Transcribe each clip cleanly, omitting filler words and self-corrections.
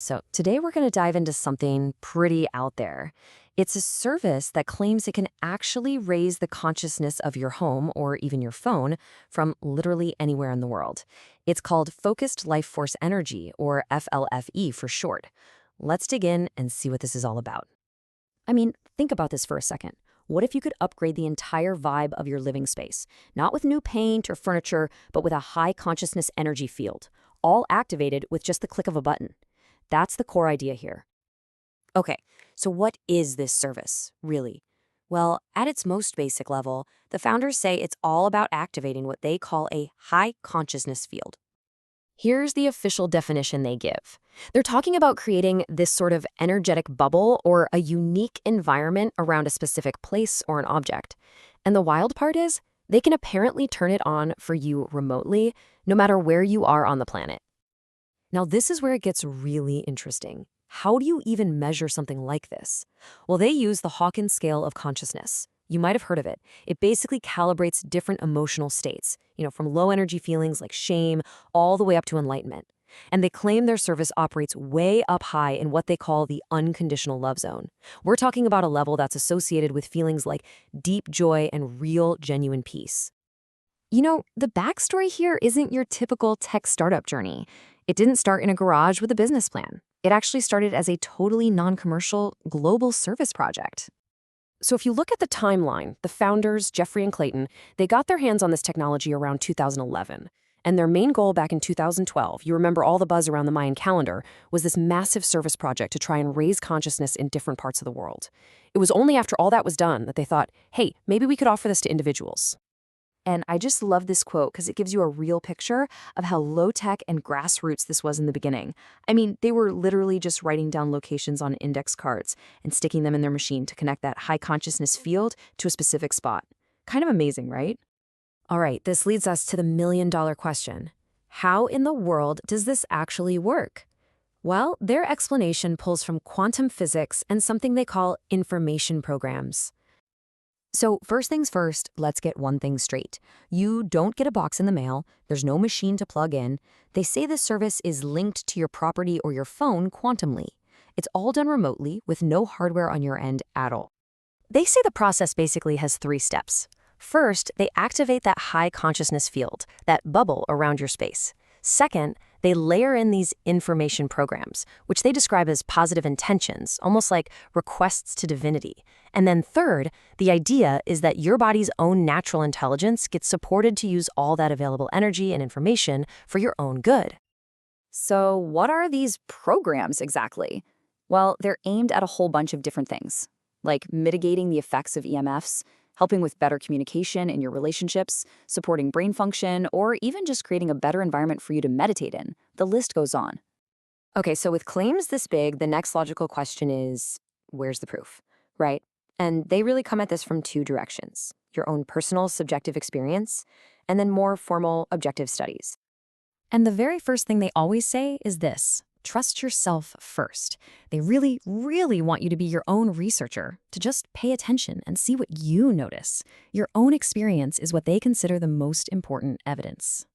So, today we're going to dive into something pretty out there. It's a service that claims it can actually raise the consciousness of your home or even your phone from literally anywhere in the world. It's called Focused Life Force Energy, or FLFE for short. Let's dig in and see what this is all about. I mean, think about this for a second. What if you could upgrade the entire vibe of your living space? Not with new paint or furniture, but with a high consciousness energy field, all activated with just the click of a button. That's the core idea here. Okay, so what is this service, really? Well, at its most basic level, the founders say it's all about activating what they call a high consciousness field. Here's the official definition they give. They're talking about creating this sort of energetic bubble or a unique environment around a specific place or an object. And the wild part is, they can apparently turn it on for you remotely, no matter where you are on the planet. Now, this is where it gets really interesting. How do you even measure something like this? Well, they use the Hawkins scale of consciousness. You might have heard of it. It basically calibrates different emotional states, from low energy feelings like shame all the way up to enlightenment. And they claim their service operates way up high in what they call the unconditional love zone. We're talking about a level that's associated with feelings like deep joy and real, genuine peace. The backstory here isn't your typical tech startup journey. It didn't start in a garage with a business plan. It actually started as a totally non-commercial global service project. So if you look at the timeline, the founders, Jeffrey and Clayton, they got their hands on this technology around 2011. And their main goal back in 2012, you remember all the buzz around the Mayan calendar, was this massive service project to try and raise consciousness in different parts of the world. It was only after all that was done that they thought, hey, maybe we could offer this to individuals. And I just love this quote because it gives you a real picture of how low-tech and grassroots this was in the beginning. I mean, they were literally just writing down locations on index cards and sticking them in their machine to connect that high consciousness field to a specific spot. Kind of amazing, right? All right, this leads us to the million-dollar question. How in the world does this actually work? Well, their explanation pulls from quantum physics and something they call information programs. So first things first, let's get one thing straight. You don't get a box in the mail. There's no machine to plug in. They say this service is linked to your property or your phone quantumly. It's all done remotely with no hardware on your end at all. They say the process basically has 3 steps. First, they activate that high consciousness field, that bubble around your space. Second, they layer in these information programs, which they describe as positive intentions, almost like requests to divinity. And then third, the idea is that your body's own natural intelligence gets supported to use all that available energy and information for your own good. So what are these programs exactly? Well, they're aimed at a whole bunch of different things, like mitigating the effects of EMFs, helping with better communication in your relationships, supporting brain function, or even just creating a better environment for you to meditate in. The list goes on. Okay, so with claims this big, the next logical question is, where's the proof, right? And they really come at this from 2 directions: your own personal subjective experience, and then more formal objective studies. And the very first thing they always say is this: trust yourself first. They really, really want you to be your own researcher, to just pay attention and see what you notice. Your own experience is what they consider the most important evidence.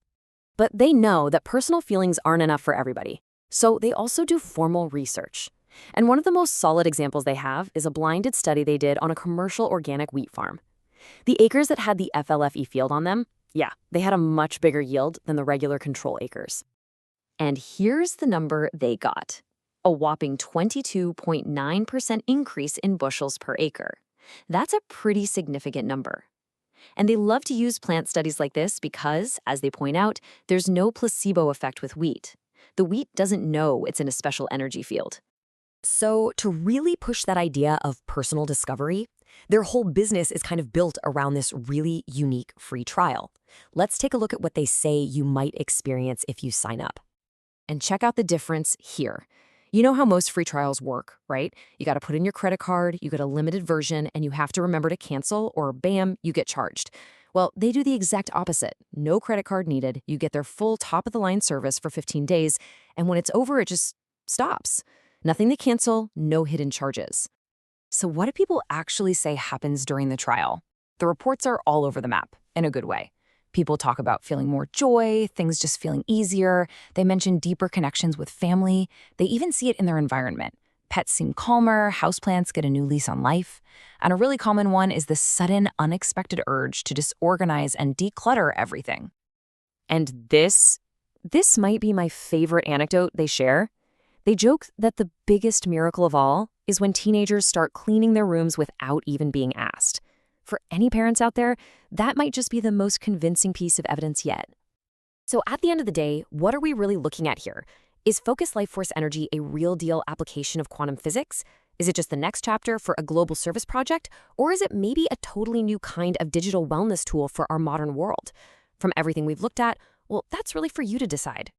But they know that personal feelings aren't enough for everybody, so they also do formal research. And one of the most solid examples they have is a blinded study they did on a commercial organic wheat farm. The acres that had the FLFE field on them, they had a much bigger yield than the regular control acres. And here's the number they got: a whopping 22.9% increase in bushels per acre. That's a pretty significant number. And they love to use plant studies like this because, as they point out, there's no placebo effect with wheat. The wheat doesn't know it's in a special energy field. So to really push that idea of personal discovery, their whole business is kind of built around this really unique free trial. Let's take a look at what they say you might experience if you sign up. And check out the difference here. You know how most free trials work, right? You got to put in your credit card, you get a limited version, and you have to remember to cancel, or bam, you get charged. Well, they do the exact opposite. No credit card needed. You get their full top-of-the-line service for 15 days, and when it's over, it just stops. Nothing to cancel, no hidden charges. So what do people actually say happens during the trial? The reports are all over the map, in a good way. People talk about feeling more joy, things just feeling easier. They mention deeper connections with family. They even see it in their environment. Pets seem calmer, houseplants get a new lease on life. And a really common one is the sudden, unexpected urge to disorganize and declutter everything. And this might be my favorite anecdote they share. They joke that the biggest miracle of all is when teenagers start cleaning their rooms without even being asked. For any parents out there, that might just be the most convincing piece of evidence yet. So at the end of the day, what are we really looking at here? Is focused life force energy a real deal application of quantum physics? Is it just the next chapter for a global service project? Or is it maybe a totally new kind of digital wellness tool for our modern world? From everything we've looked at, well, that's really for you to decide.